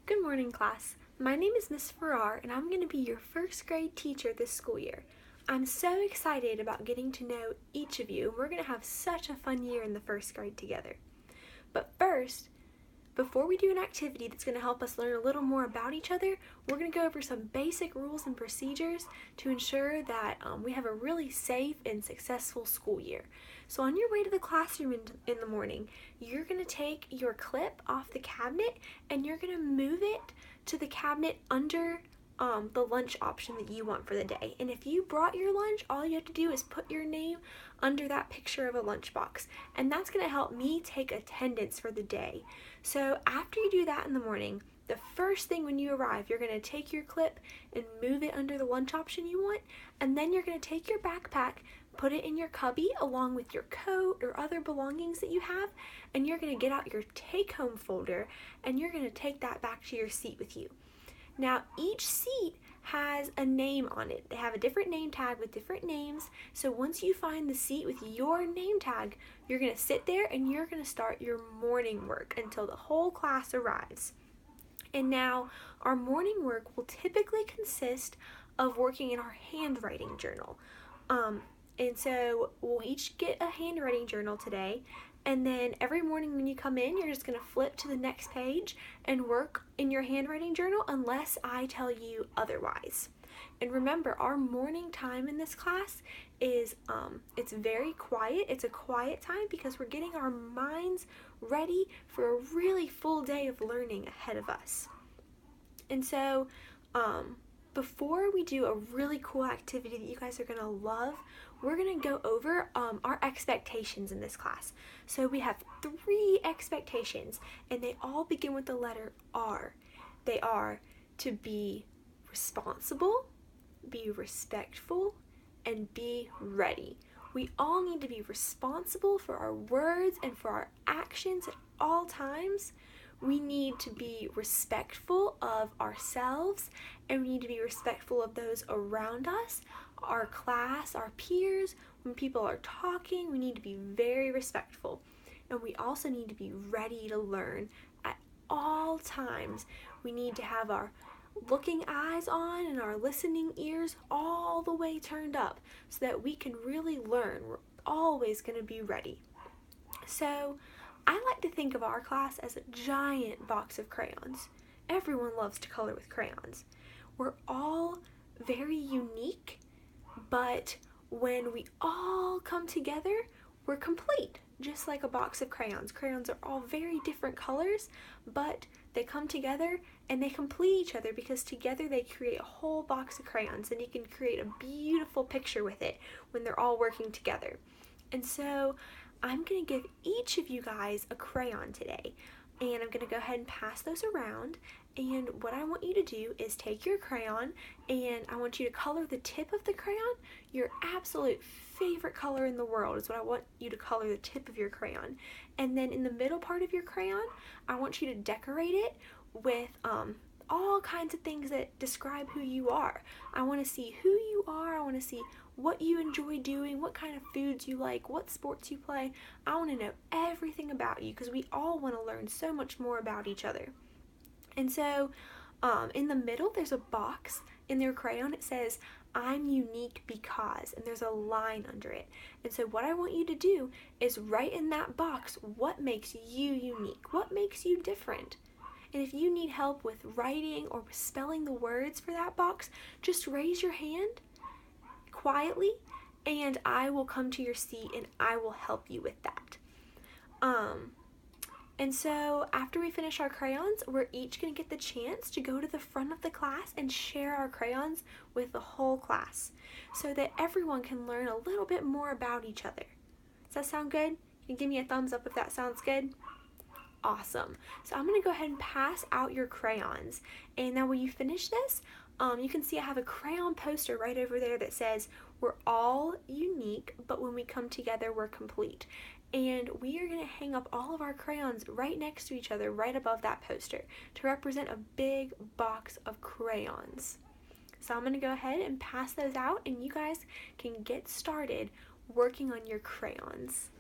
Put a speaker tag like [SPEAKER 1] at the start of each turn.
[SPEAKER 1] Good morning, class. My name is Miss Farrar, and I'm going to be your first grade teacher this school year. I'm so excited about getting to know each of you, and we're going to have such a fun year in the first grade together. But first, before we do an activity that's going to help us learn a little more about each other, we're going to go over some basic rules and procedures to ensure that we have a really safe and successful school year. So on your way to the classroom in the morning, you're going to take your clip off the cabinet and you're going to move it to the cabinet under the lunch option that you want for the day. And if you brought your lunch, all you have to do is put your name under that picture of a lunchbox, and that's going to help me take attendance for the day. So after you do that in the morning, the first thing when you arrive, you're going to take your clip and move it under the lunch option you want, and then you're going to take your backpack, put it in your cubby along with your coat or other belongings that you have, and you're going to get out your take-home folder and you're going to take that back to your seat with you. Now, each seat has a name on it. They have a different name tag with different names. So once you find the seat with your name tag, you're going to sit there and you're going to start your morning work until the whole class arrives. And now, our morning work will typically consist of working in our handwriting journal. And so we'll each get a handwriting journal today, and then every morning when you come in, you're just going to flip to the next page and work in your handwriting journal unless I tell you otherwise. And remember, our morning time in this class is it's very quiet. It's a quiet time because we're getting our minds ready for a really full day of learning ahead of us. And so before we do a really cool activity that you guys are going to love, we're going to go over our expectations in this class. So we have 3 expectations, and they all begin with the letter R. They are to be responsible, be respectful, and be ready. We all need to be responsible for our words and for our actions at all times. We need to be respectful of ourselves, and we need to be respectful of those around us, our class, our peers. When people are talking, we need to be very respectful. And we also need to be ready to learn at all times. We need to have our looking eyes on and our listening ears all the way turned up so that we can really learn. We're always going to be ready. So I like to think of our class as a giant box of crayons. Everyone loves to color with crayons. We're all very unique, but when we all come together, we're complete, just like a box of crayons. Crayons are all very different colors, but they come together and they complete each other because together they create a whole box of crayons, and you can create a beautiful picture with it when they're all working together. And so I'm going to give each of you guys a crayon today, and I'm going to go ahead and pass those around. And what I want you to do is take your crayon, and I want you to color the tip of the crayon. Your absolute favorite color in the world is what I want you to color the tip of your crayon. And then in the middle part of your crayon, I want you to decorate it with all kinds of things that describe who you are. I want to see who you are. I want to see what you enjoy doing, what kind of foods you like, what sports you play. I want to know everything about you because we all want to learn so much more about each other. And so in the middle, there's a box in their crayon. It says, "I'm unique because," and there's a line under it. And so what I want you to do is write in that box what makes you unique, what makes you different. And if you need help with writing or spelling the words for that box, just raise your hand quietly and I will come to your seat and I will help you with that. And so after we finish our crayons, we're each going to get the chance to go to the front of the class and share our crayons with the whole class so that everyone can learn a little bit more about each other. Does that sound good? You can give me a thumbs up if that sounds good. Awesome. So I'm going to go ahead and pass out your crayons. And now when you finish this, you can see I have a crayon poster right over there that says, "We're all unique, but when we come together, we're complete." And we are going to hang up all of our crayons right next to each other, right above that poster, to represent a big box of crayons. So I'm going to go ahead and pass those out, and you guys can get started working on your crayons.